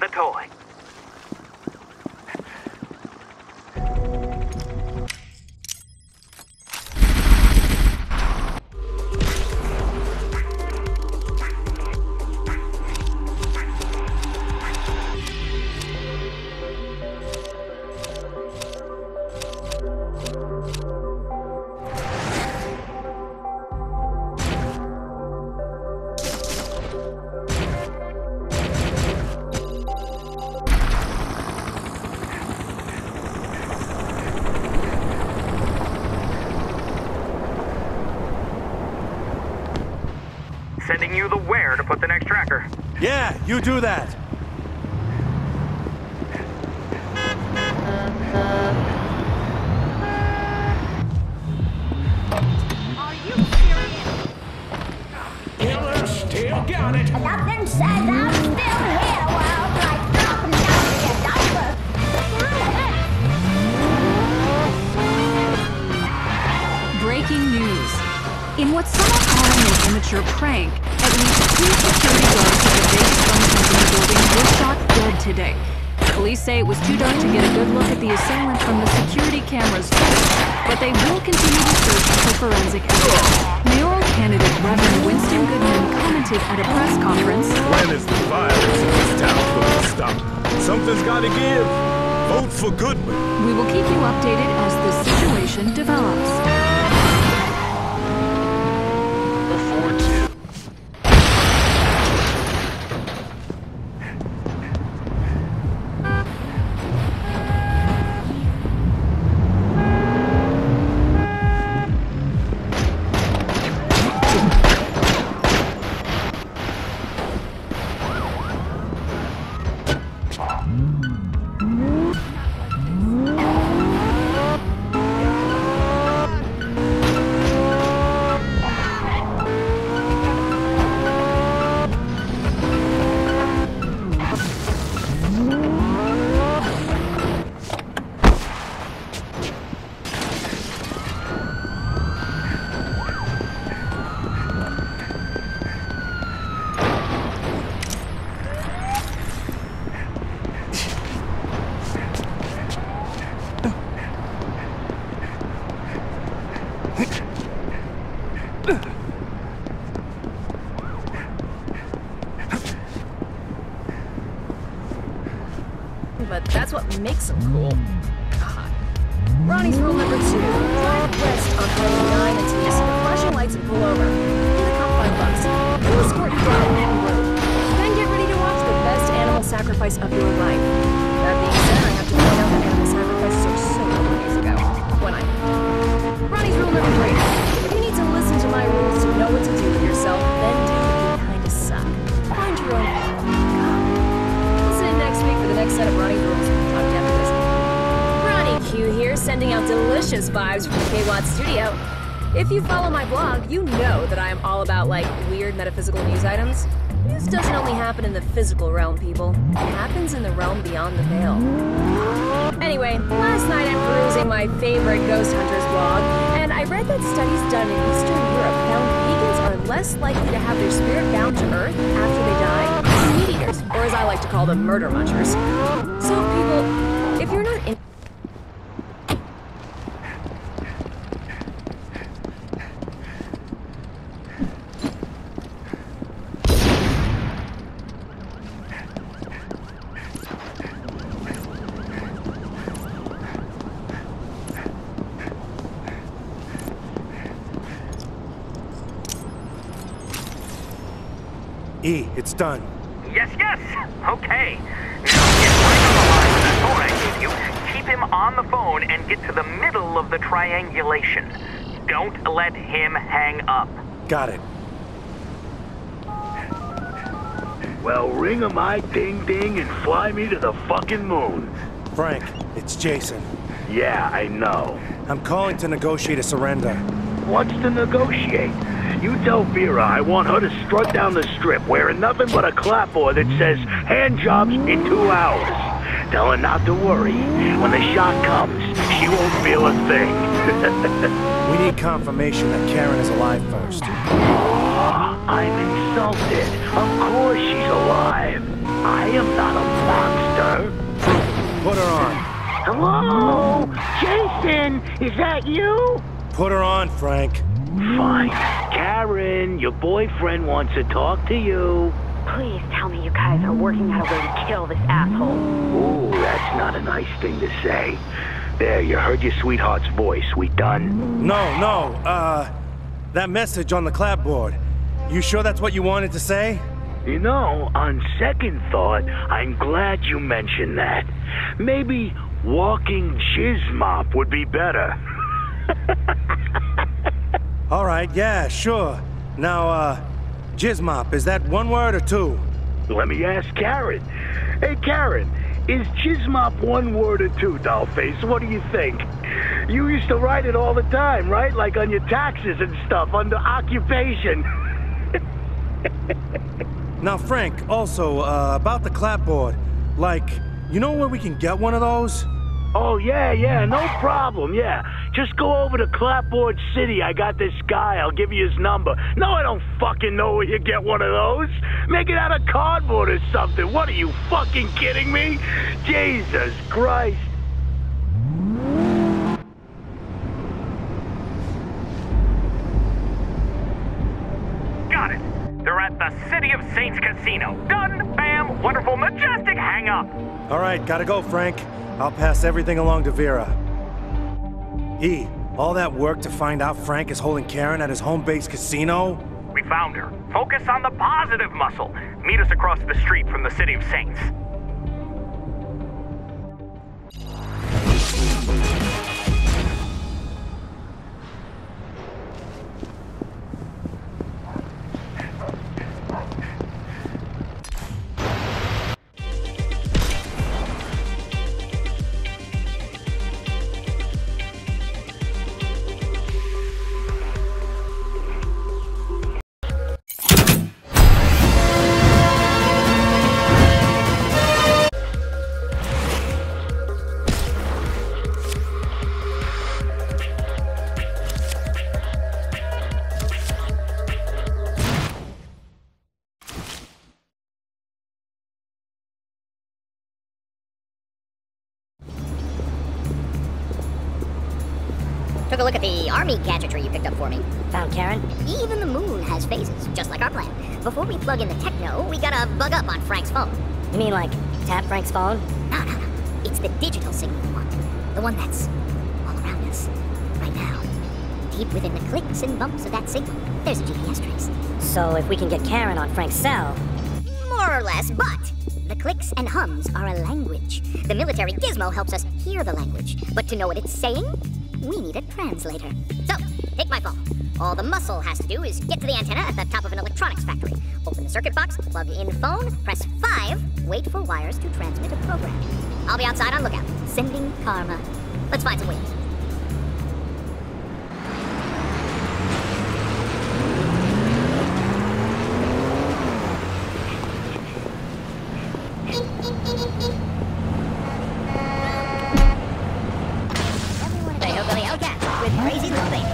the toy. Sending you the where to put the next tracker. Yeah, you do that. Are you serious? Killer still got it. Nothing says I'm still here while I'm dropping down to your diaper. Breaking news. In what some are calling an immature prank, at least 2 security guards at the Vegas phone company building were shot dead today. Police say it was too dark to get a good look at the assailant from the security cameras footage, but they will continue to search for forensic evidence. Mayoral candidate Reverend Winston Goodman commented at a press conference. When is the violence in this town going to stop? Something's got to give. Vote for Goodman. We will keep you updated as the situation develops. But that's what makes them cool. God. Ronnie's rule number 2. Drive west on Highway 9 until you see the flashing lights and pull over. Get a cop $5. We'll escort you down Manhattan Road. Then get ready to watch the best animal sacrifice of your life. That being said, I have to point out that animal sacrifices are so many years ago. When I... Ronnie's rule number 3. If you need to listen to my rules to know what to do with yourself, then do. You kinda suck. Find your own path. Next week for the next set of Ronnie rules. Talk to after this. Ronnie Q here, sending out delicious vibes from the K-Watt studio. If you follow my blog, you know that I am all about, like, weird metaphysical news items. News doesn't only happen in the physical realm, people. It happens in the realm beyond the veil. Anyway, last night I'm perusing my favorite ghost hunters blog, and I read that studies done in Eastern Europe found pagans are less likely to have their spirit bound to Earth after they die than meat eaters, or as I like to call them, murder munchers. So, people, if you're not in... E, it's done. Yes, yes. Okay. Now get right on the line with that phone I gave you. Keep him on the phone and get to the middle of the triangulation. Don't let him hang up. Got it. Well, ring a my ding ding and fly me to the fucking moon. Frank, it's Jason. Yeah, I know. I'm calling to negotiate a surrender. What's to negotiate? You tell Vera I want her to strut down the strip wearing nothing but a clapboard that says hand jobs in 2 hours. Tell her not to worry. When the shot comes, she won't feel a thing. We need confirmation that Karen is alive first. Oh, I'm insulted. Of course she's alive. I am not a monster. Put her on. Hello? Jason, is that you? Put her on, Frank. Fine. Karen, your boyfriend wants to talk to you. Please tell me you guys are working out a way to kill this asshole. Ooh, that's not a nice thing to say. There, you heard your sweetheart's voice. We done? No, that message on the clapboard. You sure that's what you wanted to say? You know, on second thought, I'm glad you mentioned that. Maybe walking jizz mop would be better. All right, yeah, sure. Now, jizz mop, is that one word or two? Let me ask Karen. Hey, Karen, is jizz mop one word or two, dollface? What do you think? You used to write it all the time, right? Like on your taxes and stuff, under occupation. Now, Frank, also, about the clapboard. Like, you know where we can get one of those? Oh, yeah, no problem, yeah. Just go over to Clapboard City. I got this guy. I'll give you his number. No, I don't fucking know where you get one of those. Make it out of cardboard or something. What are you fucking kidding me? Jesus Christ. Got it. They're at the City of Saints Casino. Done, bam, wonderful, majestic, hang up. All right, gotta go, Frank. I'll pass everything along to Vera. All that work to find out Frank is holding Karen at his home base casino? We found her. Focus on the positive muscle. Meet us across the street from the City of Saints. Took a look at the army gadgetry you picked up for me. Found Karen? Even the moon has phases, just like our plan. Before we plug in the techno, we gotta bug up on Frank's phone. You mean like tap Frank's phone? No. It's the digital signal one. The one that's all around us. Right now. Deep within the clicks and bumps of that signal, there's a GPS trace. So if we can get Karen on Frank's cell... More or less, but the clicks and hums are a language. The military gizmo helps us hear the language. But to know what it's saying, we need a translator. So, take my phone. All the muscle has to do is get to the antenna at the top of an electronics factory. Open the circuit box, plug in phone, press 5, wait for wires to transmit a program. I'll be outside on lookout, sending karma. Let's find some wheels. The Hillbilly Hellcat with Crazy Little Baby.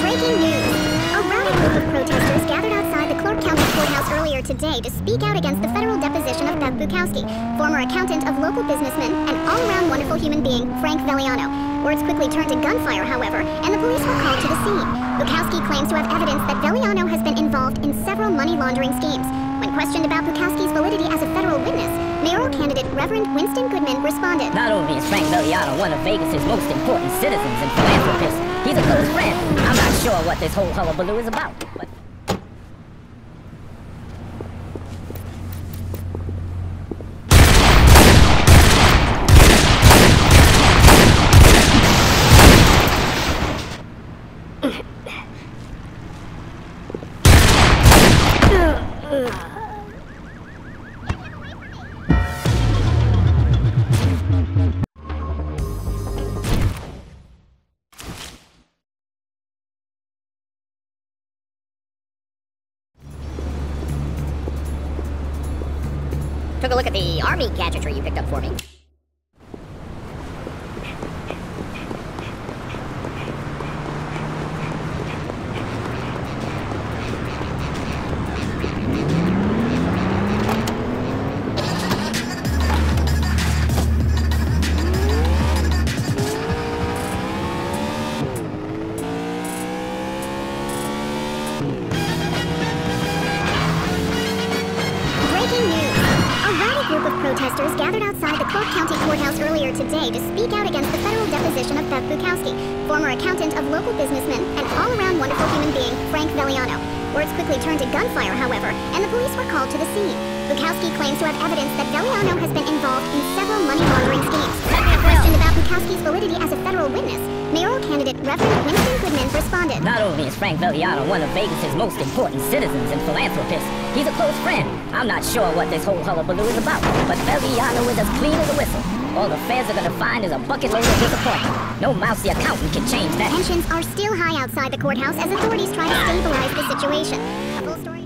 Breaking news. A rowdy group of protesters gathered outside the Clark County Courthouse earlier today to speak out against the federal deposition of Beth Bukowski, former accountant of local businessman and all-around wonderful human being Frank Veliano. Words quickly turned to gunfire, however, and the police were called to the scene. Bukowski claims to have evidence that Veliano has been involved in several money laundering schemes. When questioned about Bukowski's validity as a federal witness, mayoral candidate Reverend Winston Goodman responded. Not only is Frank Veliano one of Vegas' most important citizens and philanthropists, he's a close friend. I'm not sure what this whole hullabaloo is about, but... Took a look at the army gadgetry you picked up for me. protesters gathered outside the Clark County Courthouse earlier today to speak out against the federal deposition of Beth Bukowski, former accountant of local businessman and all-around wonderful human being Frank Veliano. Words quickly turned to gunfire, however, and the police were called to the scene. Bukowski claims to have evidence that Veliano has been involved in several money laundering schemes. Questioned about Bukowski's validity as a federal witness, mayoral candidate Reverend Winston Goodman responded. Not only is Frank Veliano one of Vegas' most important citizens and philanthropists, he's a close friend. I'm not sure what this whole hullabaloo is about, but Veliano is as clean as a whistle. All the feds are gonna find is a bucket load of disappointment. No mousy accountant can change that. Tensions are still high outside the courthouse as authorities try to stabilize the situation. A full story.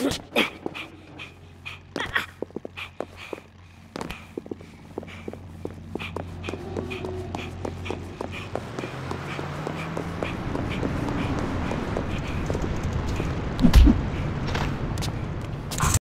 Yeah.